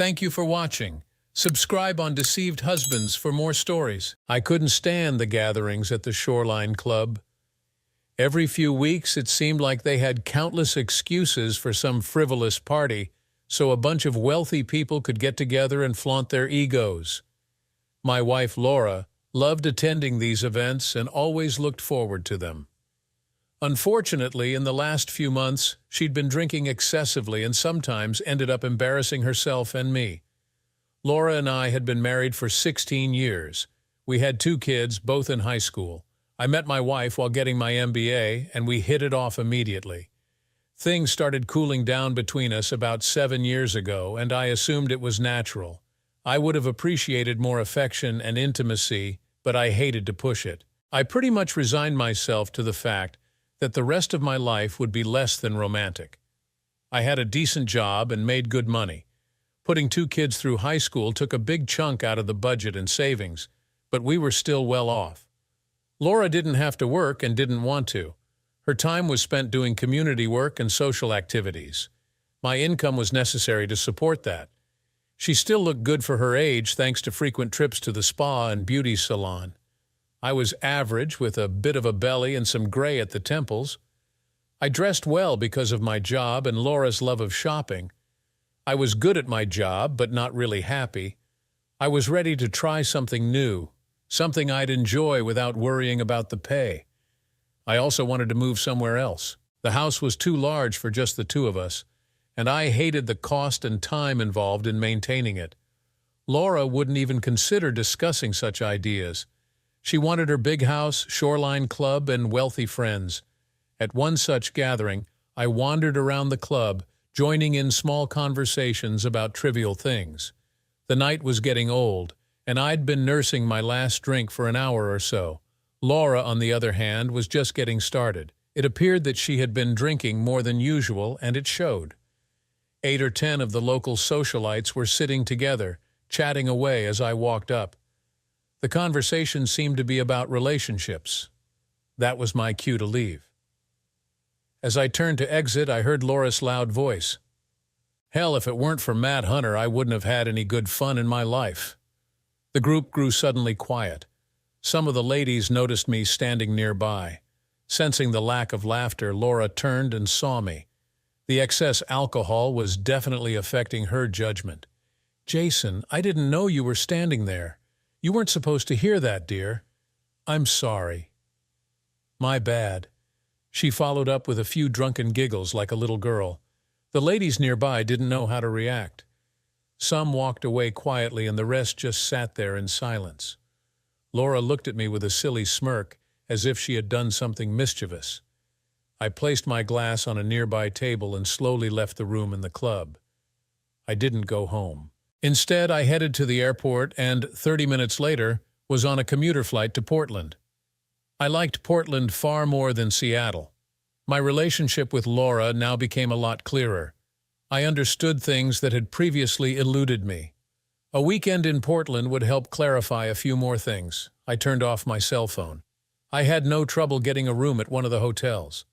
Thank you for watching. Subscribe on Deceived Husbands for more stories. I couldn't stand the gatherings at the Shoreline Club. Every few weeks it seemed like they had countless excuses for some frivolous party, so a bunch of wealthy people could get together and flaunt their egos. My wife Laura loved attending these events and always looked forward to them. Unfortunately, in the last few months, she'd been drinking excessively and sometimes ended up embarrassing herself and me. Laura and I had been married for 16 years. We had 2 kids, both in high school. I met my wife while getting my MBA, and we hit it off immediately. Things started cooling down between us about 7 years ago, and I assumed it was natural. I would have appreciated more affection and intimacy, but I hated to push it. I pretty much resigned myself to the fact that the rest of my life would be less than romantic. I had a decent job and made good money. Putting 2 kids through high school took a big chunk out of the budget and savings, but we were still well off. Laura didn't have to work and didn't want to. Her time was spent doing community work and social activities. My income was necessary to support that. She still looked good for her age thanks to frequent trips to the spa and beauty salon. I was average with a bit of a belly and some gray at the temples. I dressed well because of my job and Laura's love of shopping. I was good at my job, but not really happy. I was ready to try something new, something I'd enjoy without worrying about the pay. I also wanted to move somewhere else. The house was too large for just the 2 of us, and I hated the cost and time involved in maintaining it. Laura wouldn't even consider discussing such ideas. She wanted her big house, Shoreline Club, and wealthy friends. At one such gathering, I wandered around the club, joining in small conversations about trivial things. The night was getting old, and I'd been nursing my last drink for an hour or so. Laura, on the other hand, was just getting started. It appeared that she had been drinking more than usual, and it showed. 8 or 10 of the local socialites were sitting together, chatting away as I walked up. The conversation seemed to be about relationships. That was my cue to leave. As I turned to exit, I heard Laura's loud voice. Hell, if it weren't for Matt Hunter, I wouldn't have had any good fun in my life. The group grew suddenly quiet. Some of the ladies noticed me standing nearby. Sensing the lack of laughter, Laura turned and saw me. The excess alcohol was definitely affecting her judgment. Jason, I didn't know you were standing there. You weren't supposed to hear that, dear. I'm sorry. My bad. She followed up with a few drunken giggles like a little girl. The ladies nearby didn't know how to react. Some walked away quietly and the rest just sat there in silence. Laura looked at me with a silly smirk, as if she had done something mischievous. I placed my glass on a nearby table and slowly left the room in the club. I didn't go home. Instead, I headed to the airport and, 30 minutes later, was on a commuter flight to Portland. I liked Portland far more than Seattle. My relationship with Laura now became a lot clearer. I understood things that had previously eluded me. A weekend in Portland would help clarify a few more things. I turned off my cell phone. I had no trouble getting a room at one of the hotels.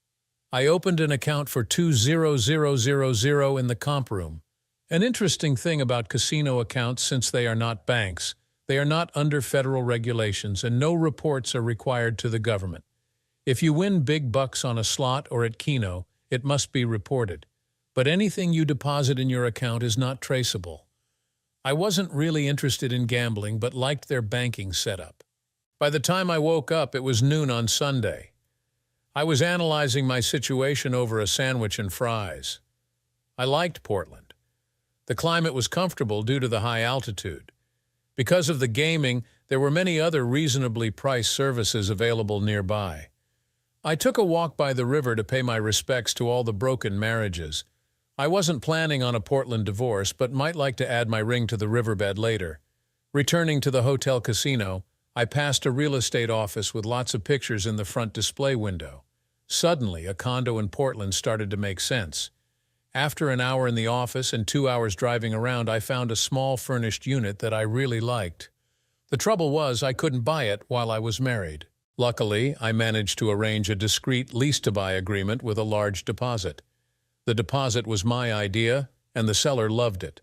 I opened an account for 20000 in the comp room. An interesting thing about casino accounts, since they are not banks, they are not under federal regulations and no reports are required to the government. If you win big bucks on a slot or at Keno, it must be reported. But anything you deposit in your account is not traceable. I wasn't really interested in gambling, but liked their banking setup. By the time I woke up, it was noon on Sunday. I was analyzing my situation over a sandwich and fries. I liked Portland. The climate was comfortable due to the high altitude. Because of the gaming, there were many other reasonably priced services available nearby. I took a walk by the river to pay my respects to all the broken marriages. I wasn't planning on a Portland divorce, but might like to add my ring to the riverbed later. Returning to the hotel casino, I passed a real estate office with lots of pictures in the front display window. Suddenly, a condo in Portland started to make sense. After an hour in the office and 2 hours driving around, I found a small furnished unit that I really liked. The trouble was I couldn't buy it while I was married. Luckily, I managed to arrange a discreet lease-to-buy agreement with a large deposit. The deposit was my idea, and the seller loved it.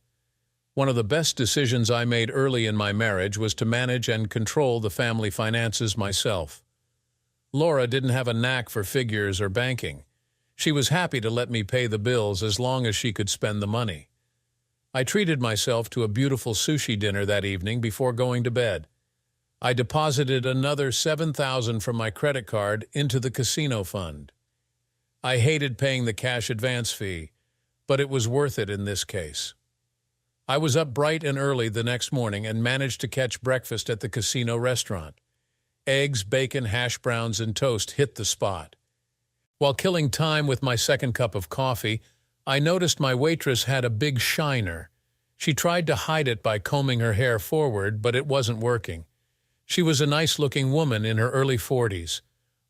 One of the best decisions I made early in my marriage was to manage and control the family finances myself. Laura didn't have a knack for figures or banking. She was happy to let me pay the bills as long as she could spend the money. I treated myself to a beautiful sushi dinner that evening before going to bed. I deposited another $7,000 from my credit card into the casino fund. I hated paying the cash advance fee, but it was worth it in this case. I was up bright and early the next morning and managed to catch breakfast at the casino restaurant. Eggs, bacon, hash browns, and toast hit the spot. While killing time with my second cup of coffee, I noticed my waitress had a big shiner. She tried to hide it by combing her hair forward, but it wasn't working. She was a nice-looking woman in her early 40s.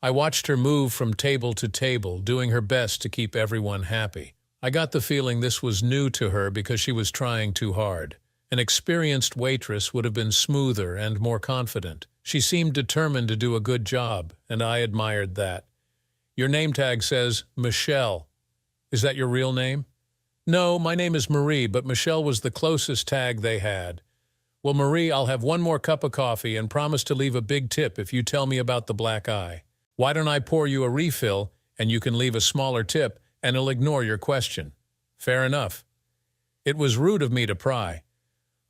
I watched her move from table to table, doing her best to keep everyone happy. I got the feeling this was new to her because she was trying too hard. An experienced waitress would have been smoother and more confident. She seemed determined to do a good job, and I admired that. Your name tag says Michelle. Is that your real name? No, my name is Marie, but Michelle was the closest tag they had. Well, Marie, I'll have one more cup of coffee and promise to leave a big tip if you tell me about the black eye. Why don't I pour you a refill and you can leave a smaller tip and I'll ignore your question. Fair enough. It was rude of me to pry.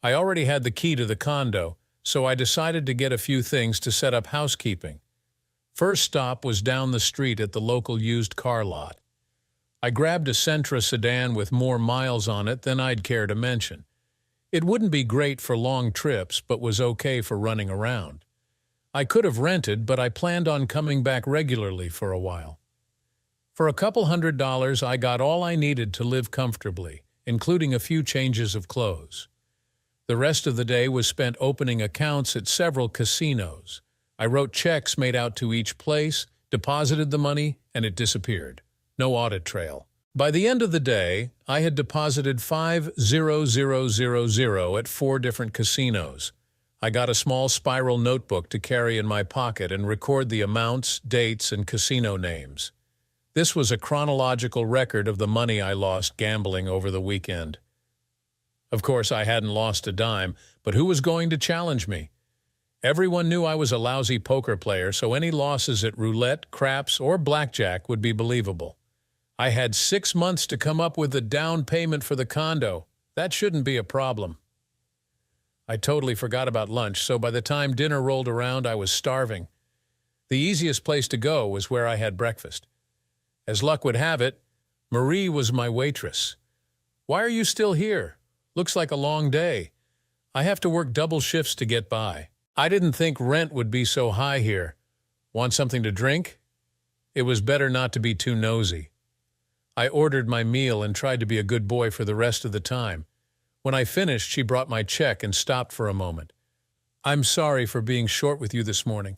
I already had the key to the condo, so I decided to get a few things to set up housekeeping. First stop was down the street at the local used car lot. I grabbed a Sentra sedan with more miles on it than I'd care to mention. It wouldn't be great for long trips, but was okay for running around. I could have rented, but I planned on coming back regularly for a while. For a couple $100, I got all I needed to live comfortably, including a few changes of clothes. The rest of the day was spent opening accounts at several casinos. I wrote checks made out to each place, deposited the money, and it disappeared. No audit trail. By the end of the day, I had deposited $5,000 at 4 different casinos. I got a small spiral notebook to carry in my pocket and record the amounts, dates, and casino names. This was a chronological record of the money I lost gambling over the weekend. Of course, I hadn't lost a dime, but who was going to challenge me? Everyone knew I was a lousy poker player, so any losses at roulette, craps, or blackjack would be believable. I had 6 months to come up with the down payment for the condo. That shouldn't be a problem. I totally forgot about lunch, so by the time dinner rolled around, I was starving. The easiest place to go was where I had breakfast. As luck would have it, Marie was my waitress. Why are you still here? Looks like a long day. I have to work double shifts to get by. I didn't think rent would be so high here. Want something to drink? It was better not to be too nosy. I ordered my meal and tried to be a good boy for the rest of the time. When I finished, she brought my check and stopped for a moment. I'm sorry for being short with you this morning.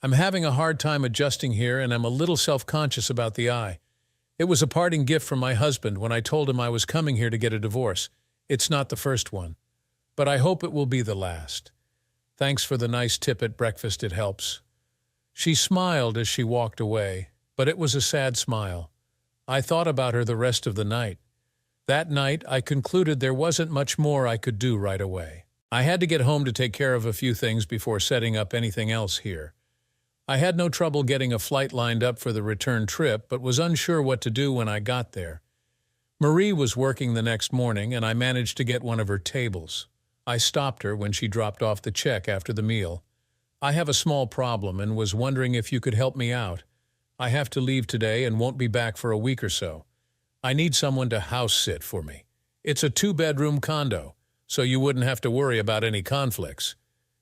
I'm having a hard time adjusting here and I'm a little self-conscious about the eye. It was a parting gift from my husband when I told him I was coming here to get a divorce. It's not the first one, but I hope it will be the last. Thanks for the nice tip at breakfast, it helps. She smiled as she walked away, but it was a sad smile. I thought about her the rest of the night. That night, I concluded there wasn't much more I could do right away. I had to get home to take care of a few things before setting up anything else here. I had no trouble getting a flight lined up for the return trip, but was unsure what to do when I got there. Marie was working the next morning, and I managed to get one of her tables. I stopped her when she dropped off the check after the meal. I have a small problem and was wondering if you could help me out. I have to leave today and won't be back for a week or so. I need someone to house sit for me. It's a 2-bedroom condo, so you wouldn't have to worry about any conflicts.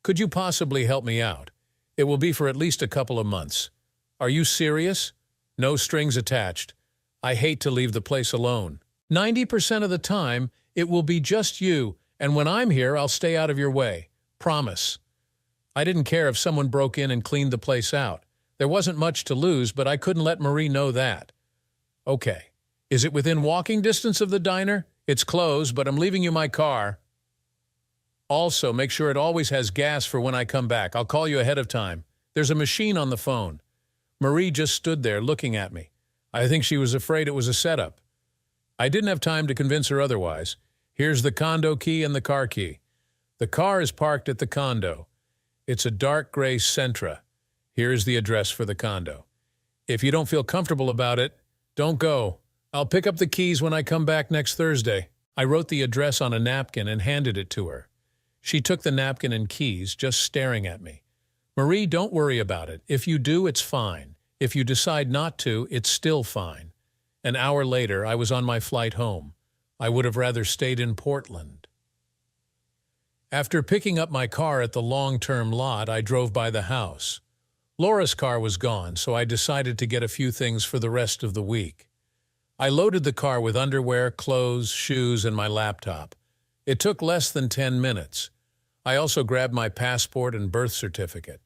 Could you possibly help me out? It will be for at least a couple of months. Are you serious? No strings attached. I hate to leave the place alone. 90% of the time, it will be just you, and when I'm here, I'll stay out of your way. Promise. I didn't care if someone broke in and cleaned the place out. There wasn't much to lose, but I couldn't let Marie know that. Okay. Is it within walking distance of the diner? It's closed, but I'm leaving you my car. Also, make sure it always has gas for when I come back. I'll call you ahead of time. There's a machine on the phone. Marie just stood there looking at me. I think she was afraid it was a setup. I didn't have time to convince her otherwise. Here's the condo key and the car key. The car is parked at the condo. It's a dark gray Sentra. Here's the address for the condo. If you don't feel comfortable about it, don't go. I'll pick up the keys when I come back next Thursday." I wrote the address on a napkin and handed it to her. She took the napkin and keys, just staring at me. "Marie, don't worry about it. If you do, it's fine. If you decide not to, it's still fine." An hour later, I was on my flight home. I would have rather stayed in Portland. After picking up my car at the long-term lot, I drove by the house. Laura's car was gone, so I decided to get a few things for the rest of the week. I loaded the car with underwear, clothes, shoes, and my laptop. It took less than 10 minutes. I also grabbed my passport and birth certificate.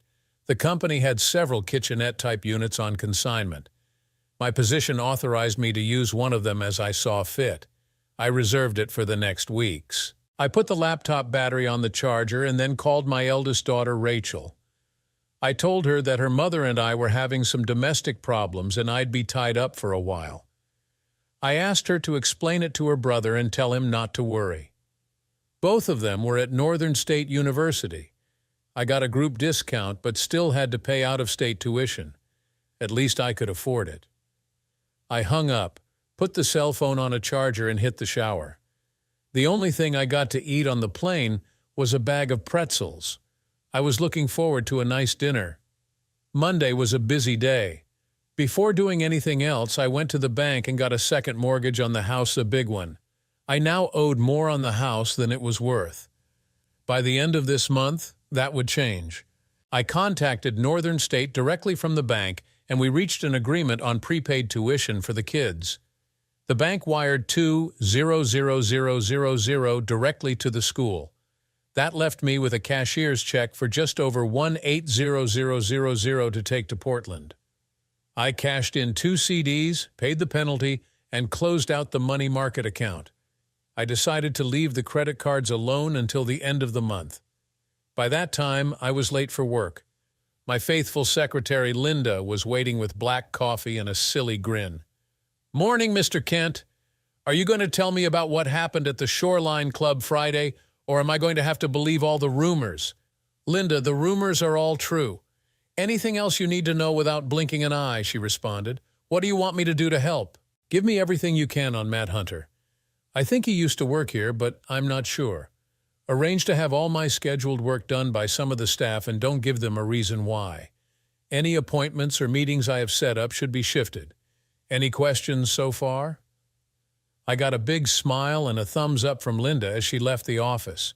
The company had several kitchenette-type units on consignment. My position authorized me to use one of them as I saw fit. I reserved it for the next weeks. I put the laptop battery on the charger and then called my eldest daughter, Rachel. I told her that her mother and I were having some domestic problems and I'd be tied up for a while. I asked her to explain it to her brother and tell him not to worry. Both of them were at Northern State University. I got a group discount but still had to pay out-of-state tuition. At least I could afford it. I hung up, put the cell phone on a charger and hit the shower. The only thing I got to eat on the plane was a bag of pretzels. I was looking forward to a nice dinner. Monday was a busy day. Before doing anything else, I went to the bank and got a second mortgage on the house, a big one. I now owed more on the house than it was worth. By the end of this month, that would change. I contacted Northern State directly from the bank, and we reached an agreement on prepaid tuition for the kids. The bank wired $2,000,000 directly to the school. That left me with a cashier's check for just over $1,800,000 to take to Portland. I cashed in 2 CDs, paid the penalty, and closed out the money market account. I decided to leave the credit cards alone until the end of the month. By that time, I was late for work. My faithful secretary, Linda, was waiting with black coffee and a silly grin. "Morning, Mr. Kent. Are you going to tell me about what happened at the Shoreline Club Friday, or am I going to have to believe all the rumors?" "Linda, the rumors are all true. Anything else you need to know without blinking an eye," she responded. "What do you want me to do to help?" "Give me everything you can on Matt Hunter. I think he used to work here, but I'm not sure. Arrange to have all my scheduled work done by some of the staff and don't give them a reason why. Any appointments or meetings I have set up should be shifted. Any questions so far?" I got a big smile and a thumbs up from Linda as she left the office.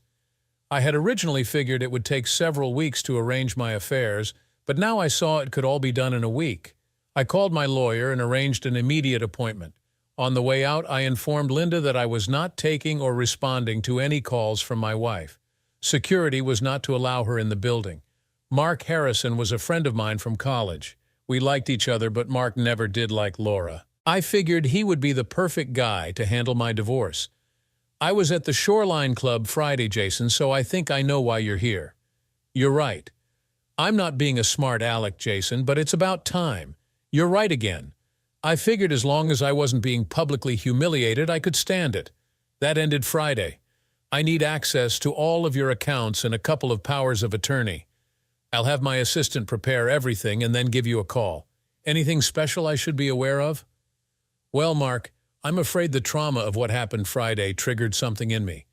I had originally figured it would take several weeks to arrange my affairs, but now I saw it could all be done in a week. I called my lawyer and arranged an immediate appointment. On the way out, I informed Linda that I was not taking or responding to any calls from my wife. Security was not to allow her in the building. Mark Harrison was a friend of mine from college. We liked each other, but Mark never did like Laura. I figured he would be the perfect guy to handle my divorce. "I was at the Shoreline Club Friday, Jason, so I think I know why you're here." "You're right. I'm not being a smart aleck, Jason, but it's about time. You're right again. I figured as long as I wasn't being publicly humiliated, I could stand it. That ended Friday. I need access to all of your accounts and a couple of powers of attorney. I'll have my assistant prepare everything and then give you a call. Anything special I should be aware of?" "Well, Mark, I'm afraid the trauma of what happened Friday triggered something in me.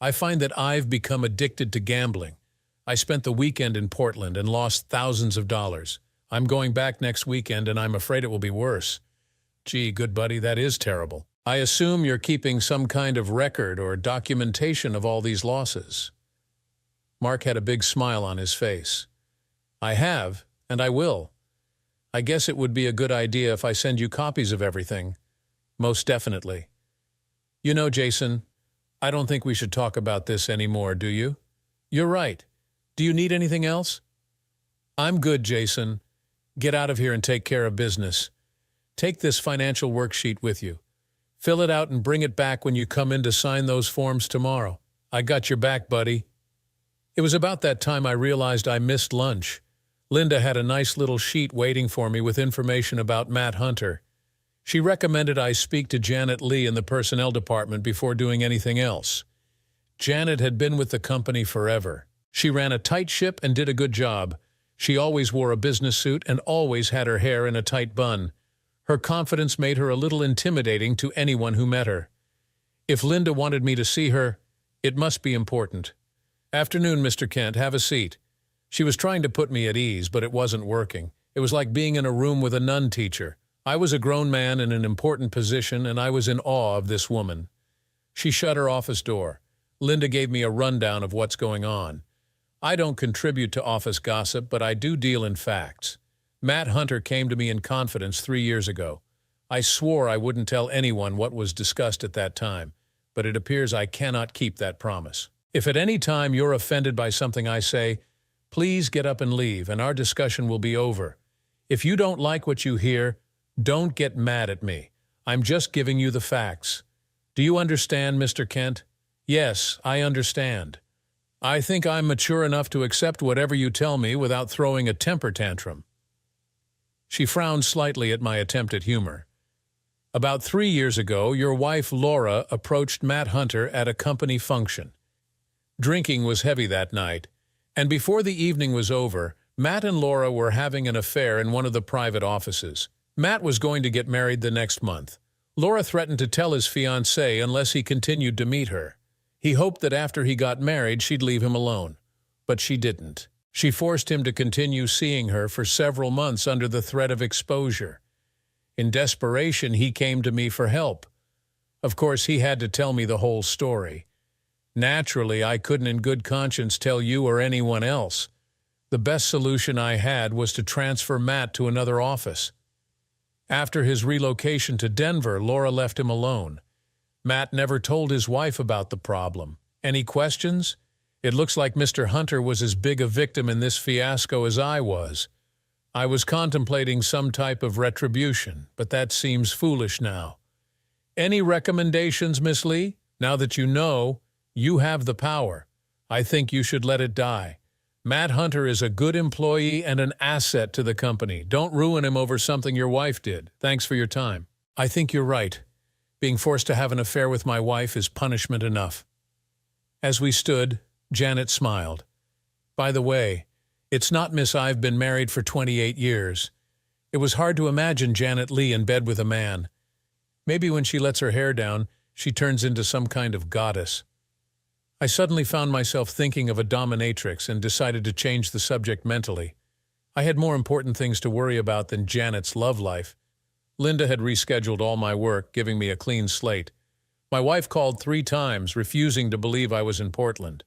I find that I've become addicted to gambling. I spent the weekend in Portland and lost thousands of dollars. I'm going back next weekend and I'm afraid it will be worse." "Gee, good buddy, that is terrible. I assume you're keeping some kind of record or documentation of all these losses." Mark had a big smile on his face. "I have, and I will. I guess it would be a good idea if I send you copies of everything." "Most definitely." "You know, Jason, I don't think we should talk about this anymore, do you?" "You're right. Do you need anything else?" "I'm good, Jason. Get out of here and take care of business. Take this financial worksheet with you. Fill it out and bring it back when you come in to sign those forms tomorrow. I got your back, buddy." It was about that time I realized I missed lunch. Linda had a nice little sheet waiting for me with information about Matt Hunter. She recommended I speak to Janet Lee in the personnel department before doing anything else. Janet had been with the company forever. She ran a tight ship and did a good job. She always wore a business suit and always had her hair in a tight bun. Her confidence made her a little intimidating to anyone who met her. If Linda wanted me to see her, it must be important. "Afternoon, Mr. Kent. Have a seat." She was trying to put me at ease, but it wasn't working. It was like being in a room with a nun teacher. I was a grown man in an important position, and I was in awe of this woman. She shut her office door. Linda gave me a rundown of what's going on. I don't contribute to office gossip, but I do deal in facts. Matt Hunter came to me in confidence 3 years ago. I swore I wouldn't tell anyone what was discussed at that time, but it appears I cannot keep that promise. If at any time you're offended by something I say, please get up and leave, and our discussion will be over. If you don't like what you hear, don't get mad at me. I'm just giving you the facts. Do you understand, Mr. Kent? Yes, I understand. I think I'm mature enough to accept whatever you tell me without throwing a temper tantrum. She frowned slightly at my attempt at humor. About 3 years ago, your wife Laura approached Matt Hunter at a company function. Drinking was heavy that night, and before the evening was over, Matt and Laura were having an affair in one of the private offices. Matt was going to get married the next month. Laura threatened to tell his fiancée unless he continued to meet her. He hoped that after he got married, she'd leave him alone. But she didn't. She forced him to continue seeing her for several months under the threat of exposure. In desperation, he came to me for help. Of course, he had to tell me the whole story. Naturally, I couldn't in good conscience tell you or anyone else. The best solution I had was to transfer Matt to another office. After his relocation to Denver, Laura left him alone. Matt never told his wife about the problem. Any questions? It looks like Mr. Hunter was as big a victim in this fiasco as I was. I was contemplating some type of retribution, but that seems foolish now. Any recommendations, Miss Lee? Now that you know, you have the power. I think you should let it die. Matt Hunter is a good employee and an asset to the company. Don't ruin him over something your wife did. Thanks for your time. I think you're right. Being forced to have an affair with my wife is punishment enough. As we stood, Janet smiled. By the way, it's not Miss I've been married for 28 years. It was hard to imagine Janet Lee in bed with a man. Maybe when she lets her hair down, she turns into some kind of goddess. I suddenly found myself thinking of a dominatrix and decided to change the subject mentally. I had more important things to worry about than Janet's love life. Linda had rescheduled all my work, giving me a clean slate. My wife called 3 times, refusing to believe I was in Portland.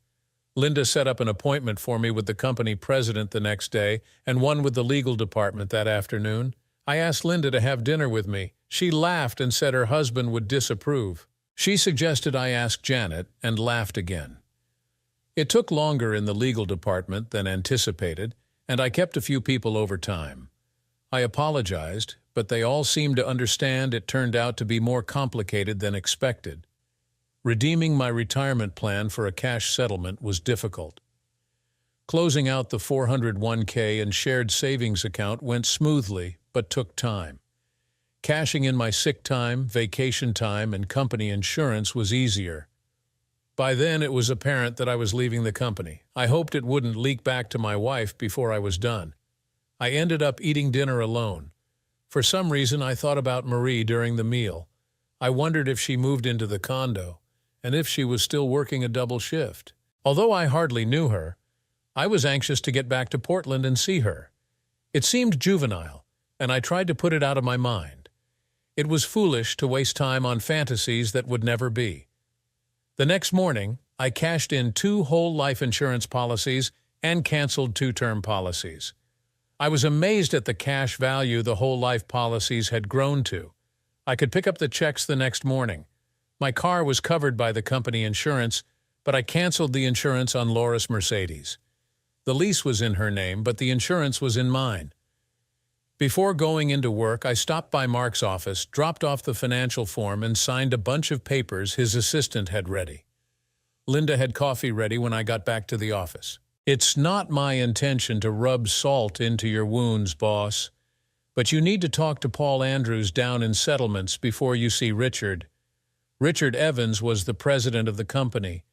Linda set up an appointment for me with the company president the next day and one with the legal department that afternoon. I asked Linda to have dinner with me. She laughed and said her husband would disapprove. She suggested I ask Janet and laughed again. It took longer in the legal department than anticipated, and I kept a few people over time. I apologized, but they all seemed to understand it turned out to be more complicated than expected. Redeeming my retirement plan for a cash settlement was difficult. Closing out the 401k and shared savings account went smoothly, but took time. Cashing in my sick time, vacation time, and company insurance was easier. By then, it was apparent that I was leaving the company. I hoped it wouldn't leak back to my wife before I was done. I ended up eating dinner alone. For some reason, I thought about Marie during the meal. I wondered if she moved into the condo, and if she was still working a double shift. Although I hardly knew her, I was anxious to get back to Portland and see her. It seemed juvenile, and I tried to put it out of my mind. It was foolish to waste time on fantasies that would never be. The next morning, I cashed in 2 whole life insurance policies and canceled 2 term policies. I was amazed at the cash value the whole life policies had grown to. I could pick up the checks the next morning. My car was covered by the company insurance, but I canceled the insurance on Laura's Mercedes. The lease was in her name, but the insurance was in mine. Before going into work, I stopped by Mark's office, dropped off the financial form, and signed a bunch of papers his assistant had ready. Linda had coffee ready when I got back to the office. "It's not my intention to rub salt into your wounds, boss, But you need to talk to Paul Andrews down in settlements before you see Richard. Richard Evans was the president of the company.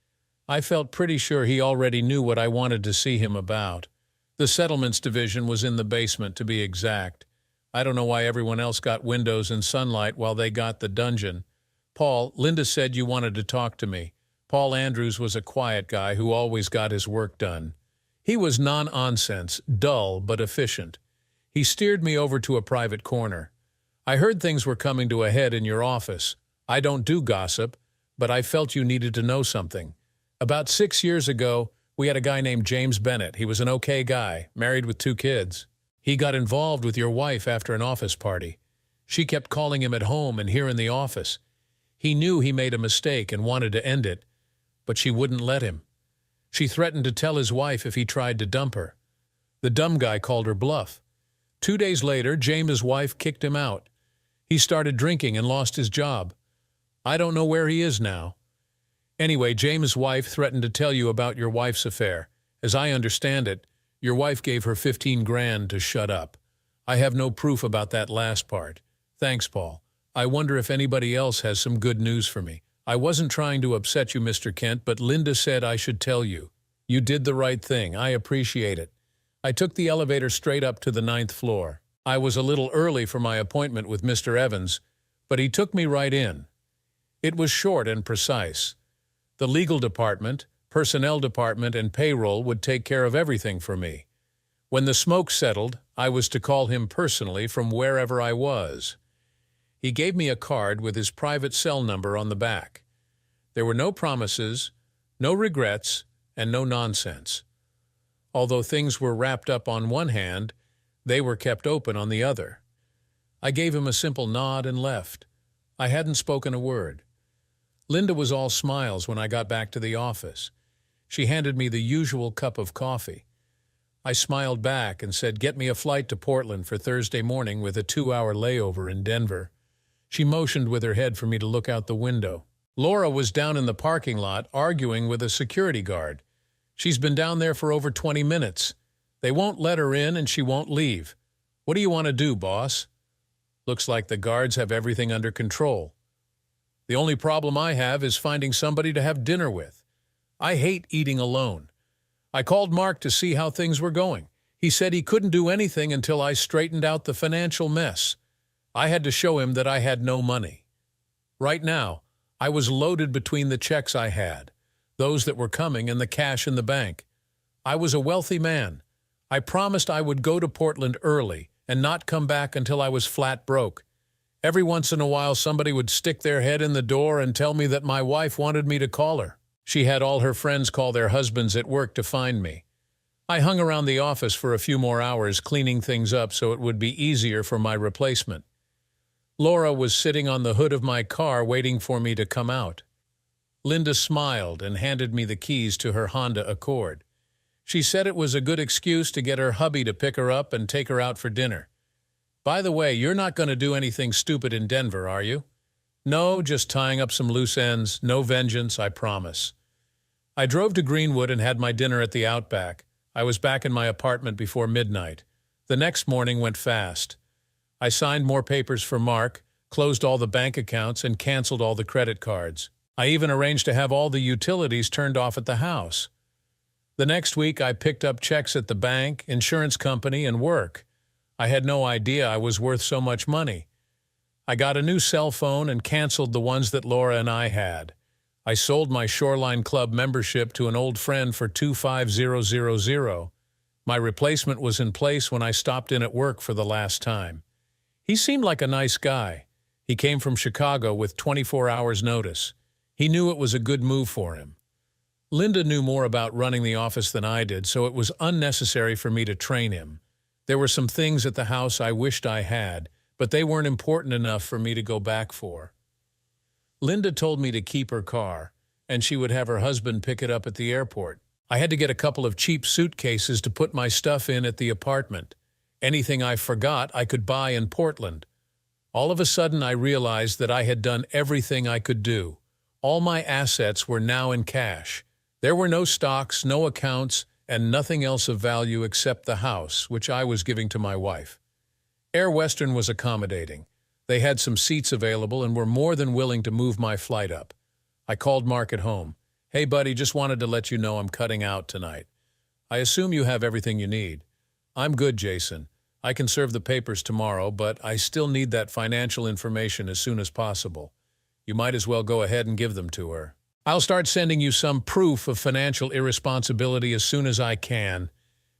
I felt pretty sure he already knew what I wanted to see him about. The settlements division was in the basement, to be exact. I don't know why everyone else got windows and sunlight while they got the dungeon. Paul, Linda said you wanted to talk to me. Paul Andrews was a quiet guy who always got his work done. He was non-nonsense, dull but efficient. He steered me over to a private corner. I heard things were coming to a head in your office. I don't do gossip, but I felt you needed to know something. About 6 years ago, we had a guy named James Bennett. He was an okay guy, married with 2 kids. He got involved with your wife after an office party. She kept calling him at home and here in the office. He knew he made a mistake and wanted to end it, but she wouldn't let him. She threatened to tell his wife if he tried to dump her. The dumb guy called her bluff. 2 days later, James' wife kicked him out. He started drinking and lost his job. I don't know where he is now. Anyway, James' wife threatened to tell you about your wife's affair. As I understand it, your wife gave her 15 grand to shut up. I have no proof about that last part. Thanks, Paul. I wonder if anybody else has some good news for me. I wasn't trying to upset you, Mr. Kent, but Linda said I should tell you. You did the right thing. I appreciate it. I took the elevator straight up to the 9th floor. I was a little early for my appointment with Mr. Evans, but he took me right in. It was short and precise. The legal department, personnel department, and payroll would take care of everything for me. When the smoke settled, I was to call him personally from wherever I was. He gave me a card with his private cell number on the back. There were no promises, no regrets, and no nonsense. Although things were wrapped up on one hand, they were kept open on the other. I gave him a simple nod and left. I hadn't spoken a word. Linda was all smiles when I got back to the office. She handed me the usual cup of coffee. I smiled back and said, "Get me a flight to Portland for Thursday morning with a 2-hour layover in Denver." She motioned with her head for me to look out the window. Laura was down in the parking lot arguing with a security guard. She's been down there for over 20 minutes. They won't let her in and she won't leave. What do you want to do, boss? Looks like the guards have everything under control. The only problem I have is finding somebody to have dinner with. I hate eating alone. I called Mark to see how things were going. He said he couldn't do anything until I straightened out the financial mess. I had to show him that I had no money. Right now, I was loaded between the checks I had, those that were coming, and the cash in the bank. I was a wealthy man. I promised I would go to Portland early and not come back until I was flat broke. Every once in a while, somebody would stick their head in the door and tell me that my wife wanted me to call her. She had all her friends call their husbands at work to find me. I hung around the office for a few more hours cleaning things up so it would be easier for my replacement. Laura was sitting on the hood of my car waiting for me to come out. Linda smiled and handed me the keys to her Honda Accord. She said it was a good excuse to get her hubby to pick her up and take her out for dinner. By the way, you're not going to do anything stupid in Denver, are you? No, just tying up some loose ends. No vengeance, I promise. I drove to Greenwood and had my dinner at the Outback. I was back in my apartment before midnight. The next morning went fast. I signed more papers for Mark, closed all the bank accounts, and canceled all the credit cards. I even arranged to have all the utilities turned off at the house. The next week, I picked up checks at the bank, insurance company, and work. I had no idea I was worth so much money. I got a new cell phone and canceled the ones that Laura and I had. I sold my Shoreline Club membership to an old friend for $25000. My replacement was in place when I stopped in at work for the last time. He seemed like a nice guy. He came from Chicago with 24 hours notice. He knew it was a good move for him. Linda knew more about running the office than I did, so it was unnecessary for me to train him. There were some things at the house I wished I had, but they weren't important enough for me to go back for. Linda told me to keep her car, and she would have her husband pick it up at the airport. I had to get a couple of cheap suitcases to put my stuff in at the apartment. Anything I forgot, I could buy in Portland. All of a sudden, I realized that I had done everything I could do. All my assets were now in cash. There were no stocks, no accounts, and nothing else of value except the house, which I was giving to my wife. Air Western was accommodating. They had some seats available and were more than willing to move my flight up. I called Mark at home. "Hey, buddy, just wanted to let you know I'm cutting out tonight. I assume you have everything you need." "I'm good, Jason. I can serve the papers tomorrow, but I still need that financial information as soon as possible. You might as well go ahead and give them to her." "I'll start sending you some proof of financial irresponsibility as soon as I can.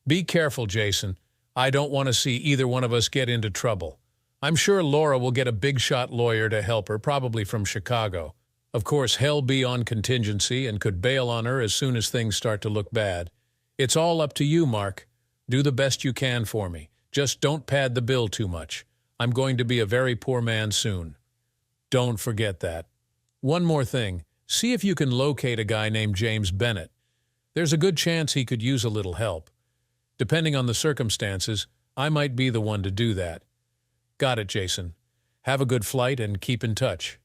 Be careful, Jason. I don't want to see either one of us get into trouble. I'm sure Laura will get a big-shot lawyer to help her, probably from Chicago. Of course, he'll be on contingency and could bail on her as soon as things start to look bad. It's all up to you, Mark. Do the best you can for me. Just don't pad the bill too much. I'm going to be a very poor man soon. Don't forget that. One more thing. See if you can locate a guy named James Bennett. There's a good chance he could use a little help. Depending on the circumstances, I might be the one to do that." "Got it, Jason. Have a good flight and keep in touch."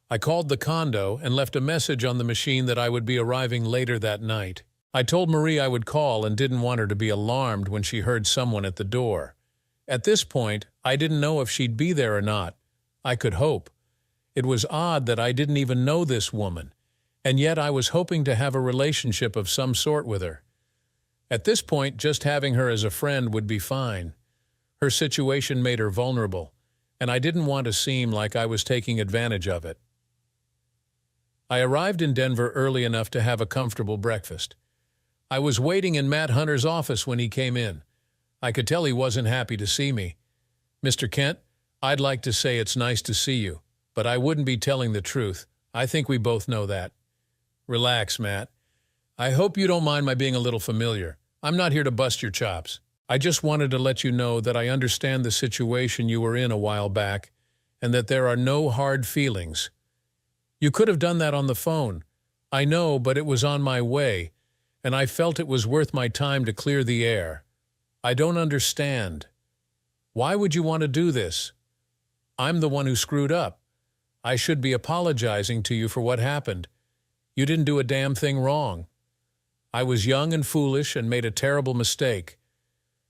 I called the condo and left a message on the machine that I would be arriving later that night. I told Marie I would call and didn't want her to be alarmed when she heard someone at the door. At this point, I didn't know if she'd be there or not. I could hope. It was odd that I didn't even know this woman, and yet I was hoping to have a relationship of some sort with her. At this point, just having her as a friend would be fine. Her situation made her vulnerable, and I didn't want to seem like I was taking advantage of it. I arrived in Denver early enough to have a comfortable breakfast. I was waiting in Matt Hunter's office when he came in. I could tell he wasn't happy to see me. "Mr. Kent, I'd like to say it's nice to see you, but I wouldn't be telling the truth. I think we both know that." "Relax, Matt. I hope you don't mind my being a little familiar. I'm not here to bust your chops. I just wanted to let you know that I understand the situation you were in a while back and that there are no hard feelings. You could have done that on the phone. I know, but it was on my way, and I felt it was worth my time to clear the air. I don't understand. Why would you want to do this? I'm the one who screwed up. I should be apologizing to you for what happened. You didn't do a damn thing wrong. I was young and foolish and made a terrible mistake.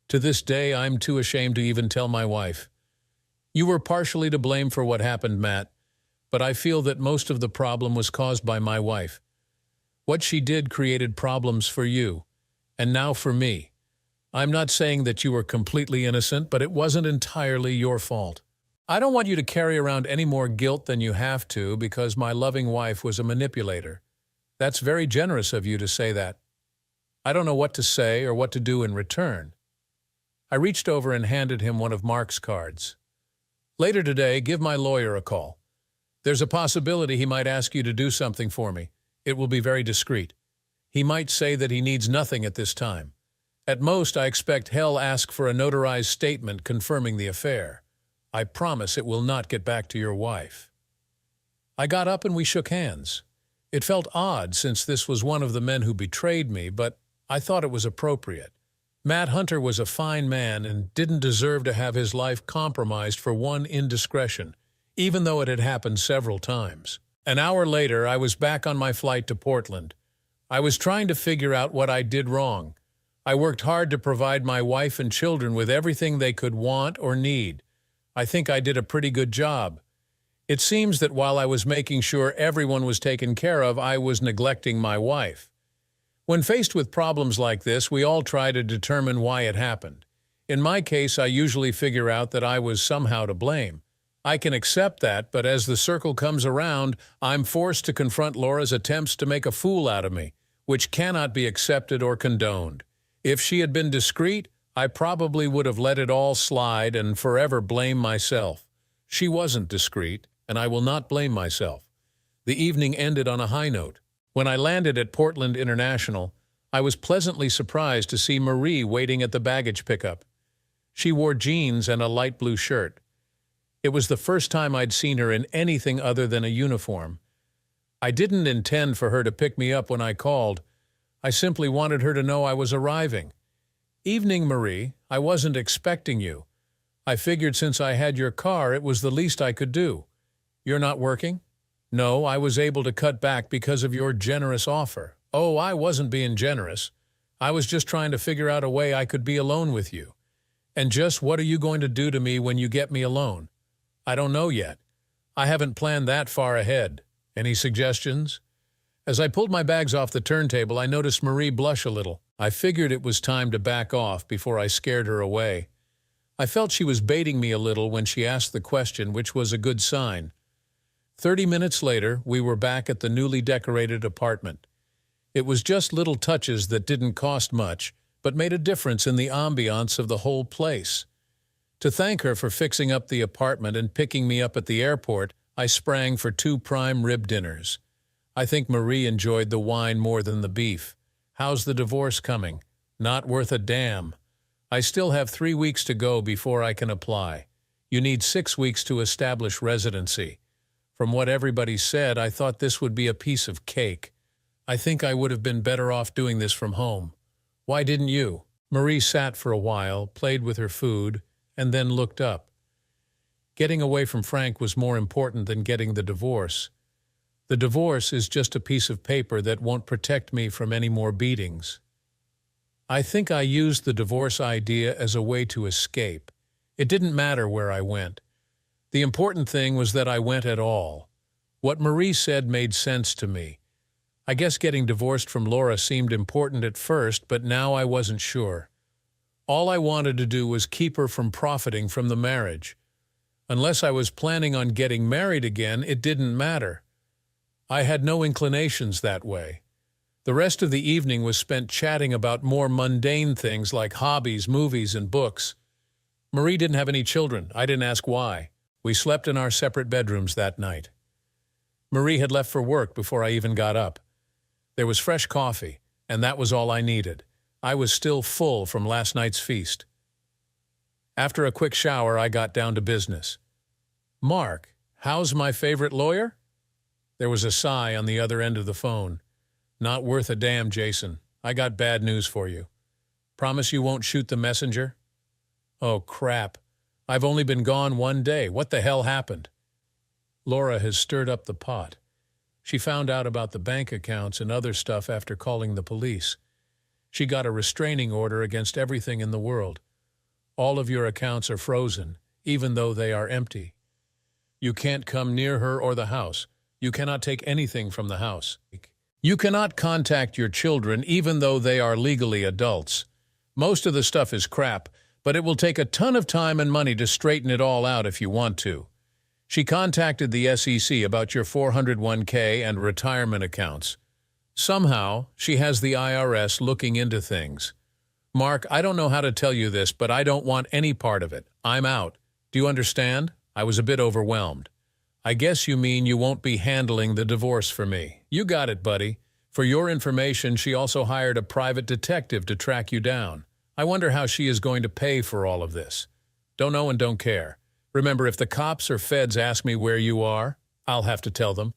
To this day, I'm too ashamed to even tell my wife. You were partially to blame for what happened, Matt, but I feel that most of the problem was caused by my wife. What she did created problems for you, and now for me. I'm not saying that you were completely innocent, but it wasn't entirely your fault. I don't want you to carry around any more guilt than you have to because my loving wife was a manipulator. That's very generous of you to say that. I don't know what to say or what to do in return." I reached over and handed him one of Mark's cards. "Later today, give my lawyer a call. There's a possibility he might ask you to do something for me. It will be very discreet. He might say that he needs nothing at this time. At most, I expect he'll ask for a notarized statement confirming the affair. I promise it will not get back to your wife." I got up and we shook hands. It felt odd since this was one of the men who betrayed me, but I thought it was appropriate. Matt Hunter was a fine man and didn't deserve to have his life compromised for one indiscretion, even though it had happened several times. An hour later, I was back on my flight to Portland. I was trying to figure out what I did wrong. I worked hard to provide my wife and children with everything they could want or need. I think I did a pretty good job. It seems that while I was making sure everyone was taken care of, I was neglecting my wife. When faced with problems like this, we all try to determine why it happened. In my case, I usually figure out that I was somehow to blame. I can accept that, but as the circle comes around, I'm forced to confront Laura's attempts to make a fool out of me, which cannot be accepted or condoned. If she had been discreet, I probably would have let it all slide and forever blame myself. She wasn't discreet, and I will not blame myself. The evening ended on a high note. When I landed at Portland International, I was pleasantly surprised to see Marie waiting at the baggage pickup. She wore jeans and a light blue shirt. It was the first time I'd seen her in anything other than a uniform. I didn't intend for her to pick me up when I called. I simply wanted her to know I was arriving. "Evening, Marie. I wasn't expecting you. I figured since I had your car, it was the least I could do. You're not working?" "No, I was able to cut back because of your generous offer." "Oh, I wasn't being generous. I was just trying to figure out a way I could be alone with you. And just what are you going to do to me when you get me alone? I don't know yet. I haven't planned that far ahead. Any suggestions? As I pulled my bags off the turntable, I noticed Marie blush a little. I figured it was time to back off before I scared her away. I felt she was baiting me a little when she asked the question, which was a good sign. 30 minutes later, we were back at the newly decorated apartment. It was just little touches that didn't cost much, but made a difference in the ambiance of the whole place. To thank her for fixing up the apartment and picking me up at the airport, I sprang for 2 prime rib dinners. I think Marie enjoyed the wine more than the beef. How's the divorce coming? Not worth a damn. I still have 3 weeks to go before I can apply. You need 6 weeks to establish residency. From what everybody said, I thought this would be a piece of cake. I think I would have been better off doing this from home. Why didn't you? Marie sat for a while, played with her food, and then looked up. Getting away from Frank was more important than getting the divorce. The divorce is just a piece of paper that won't protect me from any more beatings. I think I used the divorce idea as a way to escape. It didn't matter where I went. The important thing was that I went at all. What Marie said made sense to me. I guess getting divorced from Laura seemed important at first, but now I wasn't sure. All I wanted to do was keep her from profiting from the marriage. Unless I was planning on getting married again, it didn't matter. I had no inclinations that way. The rest of the evening was spent chatting about more mundane things like hobbies, movies, and books. Marie didn't have any children. I didn't ask why. We slept in our separate bedrooms that night. Marie had left for work before I even got up. There was fresh coffee, and that was all I needed. I was still full from last night's feast. After a quick shower, I got down to business. Mark, how's my favorite lawyer? There was a sigh on the other end of the phone. Not worth a damn, Jason. I got bad news for you. Promise you won't shoot the messenger? Oh, crap. I've only been gone 1 day. What the hell happened? Laura has stirred up the pot. She found out about the bank accounts and other stuff after calling the police. She got a restraining order against everything in the world. All of your accounts are frozen, even though they are empty. You can't come near her or the house. You cannot take anything from the house. You cannot contact your children, even though they are legally adults. Most of the stuff is crap, but it will take a ton of time and money to straighten it all out if you want to. She contacted the SEC about your 401k and retirement accounts. Somehow, she has the IRS looking into things. Mark, I don't know how to tell you this, but I don't want any part of it. I'm out. Do you understand? I was a bit overwhelmed. I guess you mean you won't be handling the divorce for me. You got it, buddy. For your information, she also hired a private detective to track you down. I wonder how she is going to pay for all of this. Don't know and don't care. Remember, if the cops or feds ask me where you are, I'll have to tell them.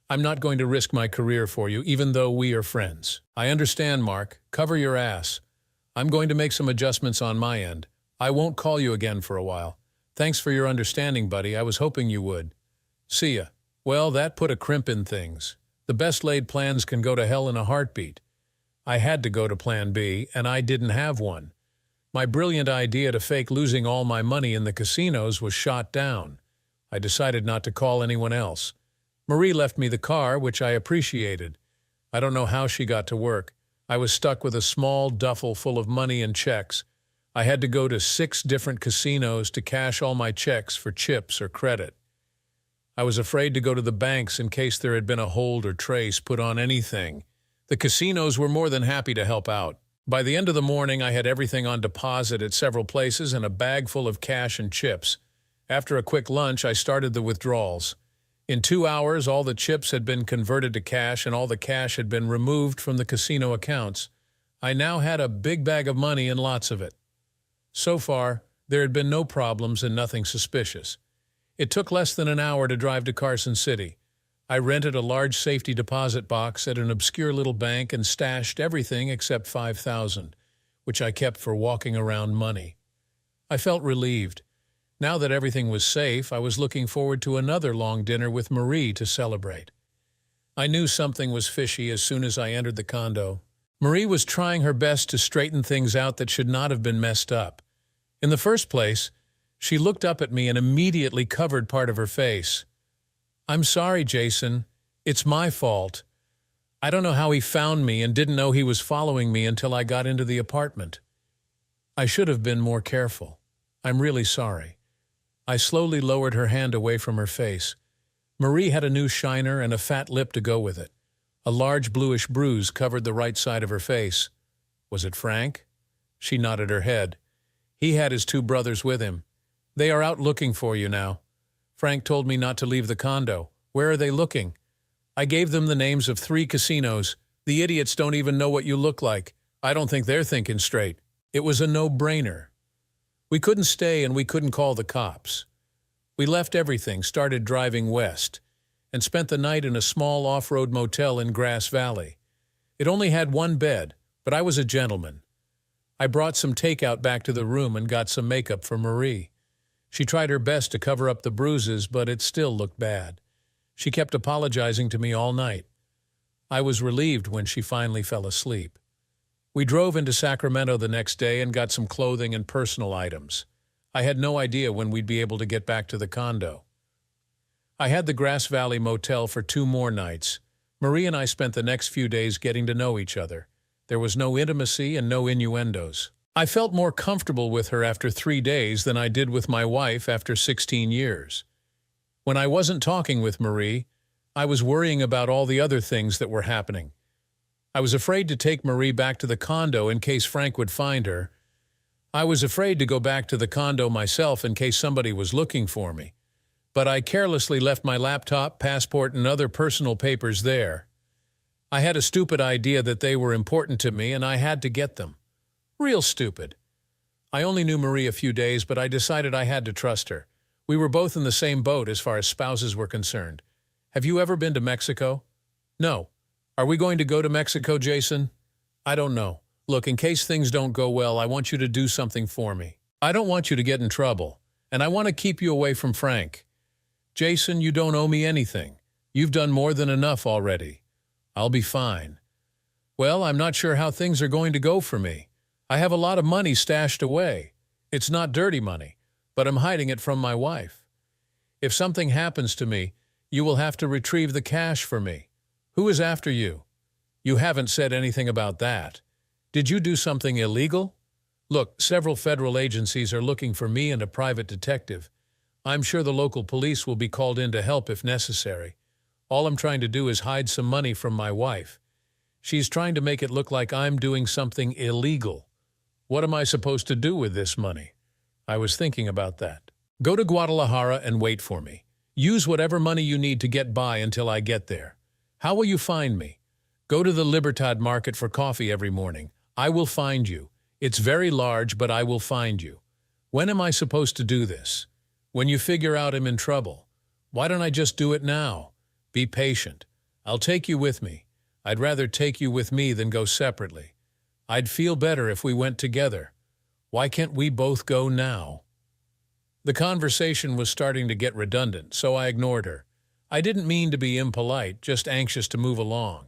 I'm not going to risk my career for you, even though we are friends. I understand, Mark. Cover your ass. I'm going to make some adjustments on my end. I won't call you again for a while. Thanks for your understanding, buddy. I was hoping you would. See ya. Well, that put a crimp in things. The best laid plans can go to hell in a heartbeat. I had to go to Plan B, and I didn't have one. My brilliant idea to fake losing all my money in the casinos was shot down. I decided not to call anyone else. Marie left me the car, which I appreciated. I don't know how she got to work. I was stuck with a small duffel full of money and checks. I had to go to 6 different casinos to cash all my checks for chips or credit. I was afraid to go to the banks in case there had been a hold or trace put on anything. The casinos were more than happy to help out. By the end of the morning, I had everything on deposit at several places and a bag full of cash and chips. After a quick lunch, I started the withdrawals. In 2 hours, all the chips had been converted to cash and all the cash had been removed from the casino accounts. I now had a big bag of money and lots of it. So far, there had been no problems and nothing suspicious. It took less than an hour to drive to Carson City. I rented a large safety deposit box at an obscure little bank and stashed everything except $5,000, which I kept for walking around money. I felt relieved. Now that everything was safe, I was looking forward to another long dinner with Marie to celebrate. I knew something was fishy as soon as I entered the condo. Marie was trying her best to straighten things out that should not have been messed up. In the first place, she looked up at me and immediately covered part of her face. "I'm sorry, Jason. It's my fault. I don't know how he found me and didn't know he was following me until I got into the apartment. I should have been more careful. I'm really sorry." I slowly lowered her hand away from her face. Marie had a new shiner and a fat lip to go with it. A large bluish bruise covered the right side of her face. "Was it Frank?" She nodded her head. "He had his 2 brothers with him. They are out looking for you now. Frank told me not to leave the condo. Where are they looking? I gave them the names of 3 casinos. The idiots don't even know what you look like. I don't think they're thinking straight." It was a no-brainer. We couldn't stay and we couldn't call the cops. We left everything, started driving west, and spent the night in a small off-road motel in Grass Valley. It only had 1 bed, but I was a gentleman. I brought some takeout back to the room and got some makeup for Marie. She tried her best to cover up the bruises, but it still looked bad. She kept apologizing to me all night. I was relieved when she finally fell asleep. We drove into Sacramento the next day and got some clothing and personal items. I had no idea when we'd be able to get back to the condo. I had the Grass Valley Motel for 2 more nights. Marie and I spent the next few days getting to know each other. There was no intimacy and no innuendos. I felt more comfortable with her after 3 days than I did with my wife after 16 years. When I wasn't talking with Marie, I was worrying about all the other things that were happening. I was afraid to take Marie back to the condo in case Frank would find her. I was afraid to go back to the condo myself in case somebody was looking for me. But I carelessly left my laptop, passport, and other personal papers there. I had a stupid idea that they were important to me and I had to get them. Real stupid. I only knew Marie a few days, but I decided I had to trust her. We were both in the same boat as far as spouses were concerned. Have you ever been to Mexico? No. Are we going to go to Mexico, Jason? I don't know. Look, in case things don't go well, I want you to do something for me. I don't want you to get in trouble, and I want to keep you away from Frank. Jason, you don't owe me anything. You've done more than enough already. I'll be fine. Well, I'm not sure how things are going to go for me. I have a lot of money stashed away. It's not dirty money, but I'm hiding it from my wife. If something happens to me, you will have to retrieve the cash for me. Who is after you? You haven't said anything about that. Did you do something illegal? Look, several federal agencies are looking for me and a private detective. I'm sure the local police will be called in to help if necessary. All I'm trying to do is hide some money from my wife. She's trying to make it look like I'm doing something illegal. What am I supposed to do with this money? I was thinking about that. Go to Guadalajara and wait for me. Use whatever money you need to get by until I get there. How will you find me? Go to the Libertad market for coffee every morning. I will find you. It's very large, but I will find you. When am I supposed to do this? When you figure out I'm in trouble. Why don't I just do it now? Be patient. I'll take you with me. I'd rather take you with me than go separately. I'd feel better if we went together. Why can't we both go now? The conversation was starting to get redundant, so I ignored her. I didn't mean to be impolite, just anxious to move along.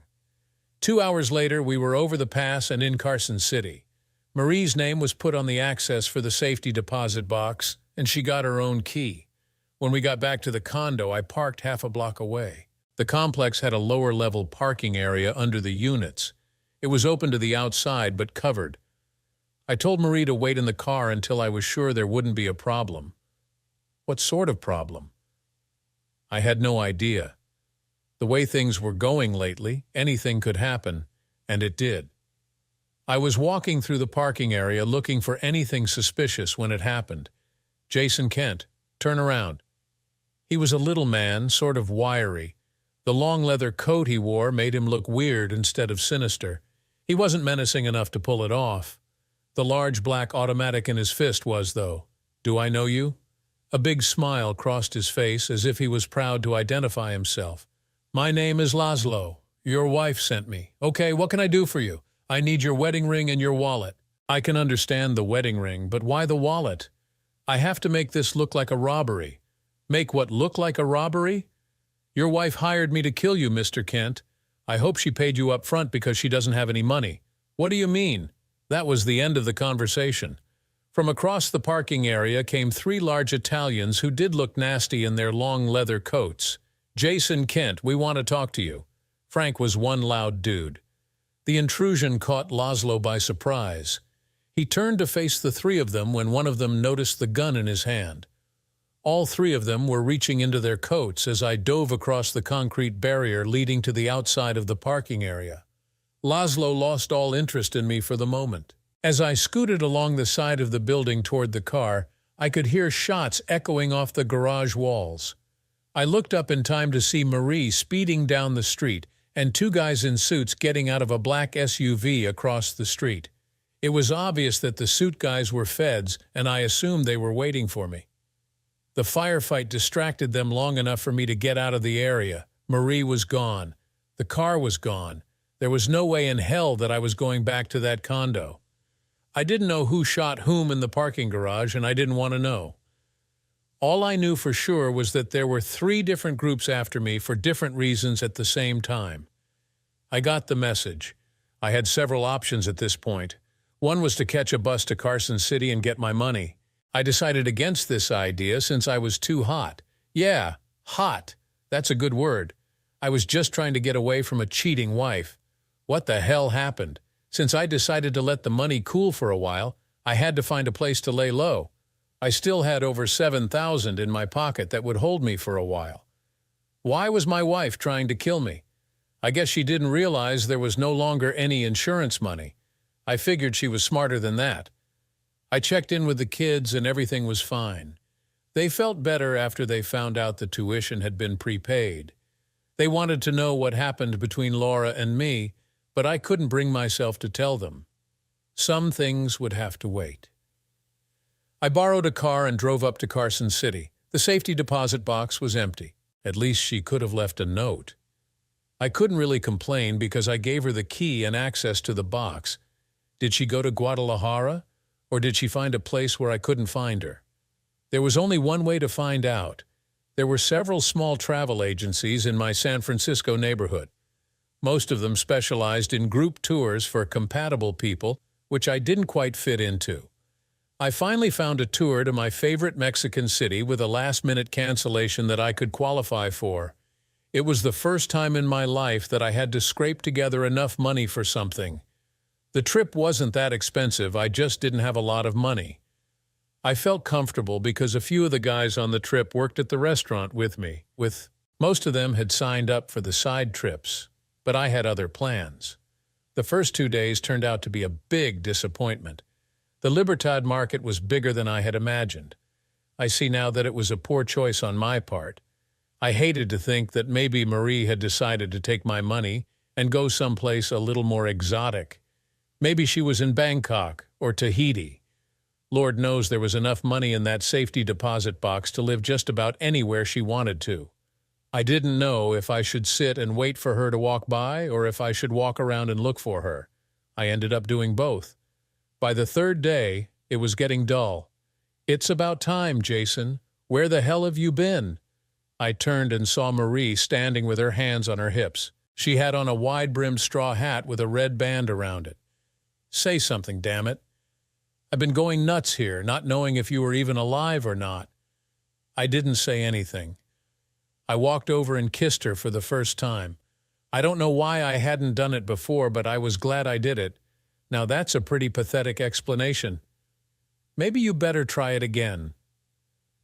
2 hours later, we were over the pass and in Carson City. Marie's name was put on the access for the safety deposit box, and she got her own key. When we got back to the condo, I parked half a block away. The complex had a lower-level parking area under the units. It was open to the outside, but covered. I told Marie to wait in the car until I was sure there wouldn't be a problem. What sort of problem? I had no idea. The way things were going lately, anything could happen, and it did. I was walking through the parking area looking for anything suspicious when it happened. Jason Kent, turn around. He was a little man, sort of wiry. The long leather coat he wore made him look weird instead of sinister. He wasn't menacing enough to pull it off. The large black automatic in his fist was, though. Do I know you? A big smile crossed his face as if he was proud to identify himself. My name is Laszlo. Your wife sent me. Okay, what can I do for you? I need your wedding ring and your wallet. I can understand the wedding ring, but why the wallet? I have to make this look like a robbery. Make what look like a robbery? Your wife hired me to kill you, Mr. Kent. I hope she paid you up front because she doesn't have any money. What do you mean? That was the end of the conversation. From across the parking area came three large Italians who did look nasty in their long leather coats. "Jason Kent, we want to talk to you." Frank was one loud dude. The intrusion caught Laszlo by surprise. He turned to face the three of them when one of them noticed the gun in his hand. All three of them were reaching into their coats as I dove across the concrete barrier leading to the outside of the parking area. Laszlo lost all interest in me for the moment. As I scooted along the side of the building toward the car, I could hear shots echoing off the garage walls. I looked up in time to see Marie speeding down the street and two guys in suits getting out of a black SUV across the street. It was obvious that the suit guys were feds, and I assumed they were waiting for me. The firefight distracted them long enough for me to get out of the area. Marie was gone. The car was gone. There was no way in hell that I was going back to that condo. I didn't know who shot whom in the parking garage, and I didn't want to know. All I knew for sure was that there were three different groups after me for different reasons at the same time. I got the message. I had several options at this point. One was to catch a bus to Carson City and get my money. I decided against this idea since I was too hot. Yeah, hot. That's a good word. I was just trying to get away from a cheating wife. What the hell happened? Since I decided to let the money cool for a while, I had to find a place to lay low. I still had over $7,000 in my pocket that would hold me for a while. Why was my wife trying to kill me? I guess she didn't realize there was no longer any insurance money. I figured she was smarter than that. I checked in with the kids and everything was fine. They felt better after they found out the tuition had been prepaid. They wanted to know what happened between Laura and me, but I couldn't bring myself to tell them. Some things would have to wait. I borrowed a car and drove up to Carson City. The safety deposit box was empty. At least she could have left a note. I couldn't really complain because I gave her the key and access to the box. Did she go to Guadalajara? Or did she find a place where I couldn't find her? There was only one way to find out. There were several small travel agencies in my San Francisco neighborhood. Most of them specialized in group tours for compatible people, which I didn't quite fit into. I finally found a tour to my favorite Mexican city with a last-minute cancellation that I could qualify for. It was the first time in my life that I had to scrape together enough money for something. The trip wasn't that expensive, I just didn't have a lot of money. I felt comfortable because a few of the guys on the trip worked at the restaurant with me. Most of them had signed up for the side trips, but I had other plans. The first 2 days turned out to be a big disappointment. The Libertad market was bigger than I had imagined. I see now that it was a poor choice on my part. I hated to think that maybe Marie had decided to take my money and go someplace a little more exotic. Maybe she was in Bangkok or Tahiti. Lord knows there was enough money in that safety deposit box to live just about anywhere she wanted to. I didn't know if I should sit and wait for her to walk by or if I should walk around and look for her. I ended up doing both. By the third day, it was getting dull. "It's about time, Jason. Where the hell have you been?" I turned and saw Marie standing with her hands on her hips. She had on a wide-brimmed straw hat with a red band around it. "Say something, damn it. I've been going nuts here, not knowing if you were even alive or not." I didn't say anything. I walked over and kissed her for the first time. I don't know why I hadn't done it before, but I was glad I did it. Now that's a pretty pathetic explanation. Maybe you better try it again.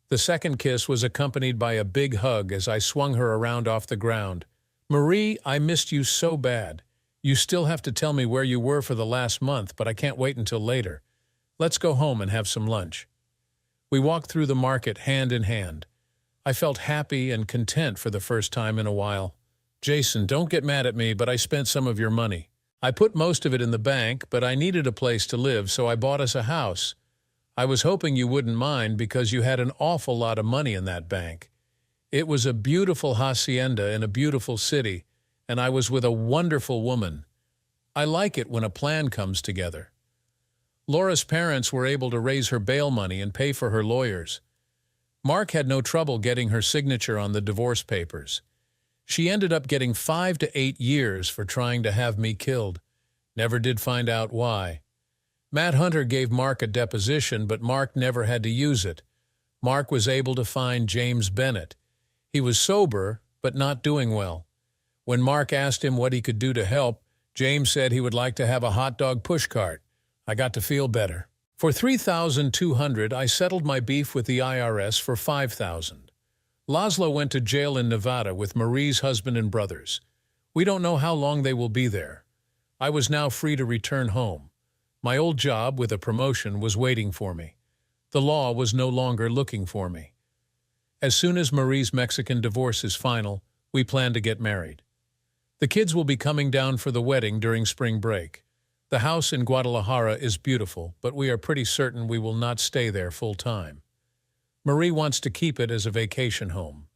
The second kiss was accompanied by a big hug as I swung her around off the ground. "Marie, I missed you so bad. You still have to tell me where you were for the last month, but I can't wait until later. Let's go home and have some lunch." We walked through the market hand in hand. I felt happy and content for the first time in a while. "Jason, don't get mad at me, but I spent some of your money. I put most of it in the bank, but I needed a place to live, so I bought us a house. I was hoping you wouldn't mind because you had an awful lot of money in that bank. It was a beautiful hacienda in a beautiful city, and I was with a wonderful woman. I like it when a plan comes together." Laura's parents were able to raise her bail money and pay for her lawyers. Mark had no trouble getting her signature on the divorce papers. She ended up getting 5 to 8 years for trying to have me killed. Never did find out why. Matt Hunter gave Mark a deposition, but Mark never had to use it. Mark was able to find James Bennett. He was sober, but not doing well. When Mark asked him what he could do to help, James said he would like to have a hot dog pushcart. I got to feel better. For $3,200, I settled my beef with the IRS for $5,000. Laszlo went to jail in Nevada with Marie's husband and brothers. We don't know how long they will be there. I was now free to return home. My old job with a promotion was waiting for me. The law was no longer looking for me. As soon as Marie's Mexican divorce is final, we plan to get married. The kids will be coming down for the wedding during spring break. The house in Guadalajara is beautiful, but we are pretty certain we will not stay there full time. Marie wants to keep it as a vacation home.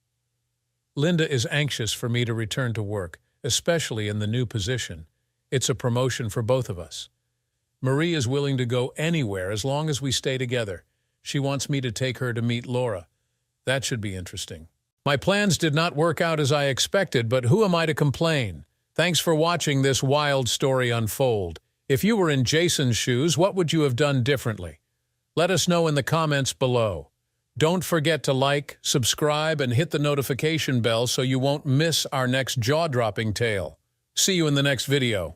Linda is anxious for me to return to work, especially in the new position. It's a promotion for both of us. Marie is willing to go anywhere as long as we stay together. She wants me to take her to meet Laura. That should be interesting. My plans did not work out as I expected, but who am I to complain? Thanks for watching this wild story unfold. If you were in Jason's shoes, what would you have done differently? Let us know in the comments below. Don't forget to like, subscribe, and hit the notification bell so you won't miss our next jaw-dropping tale. See you in the next video.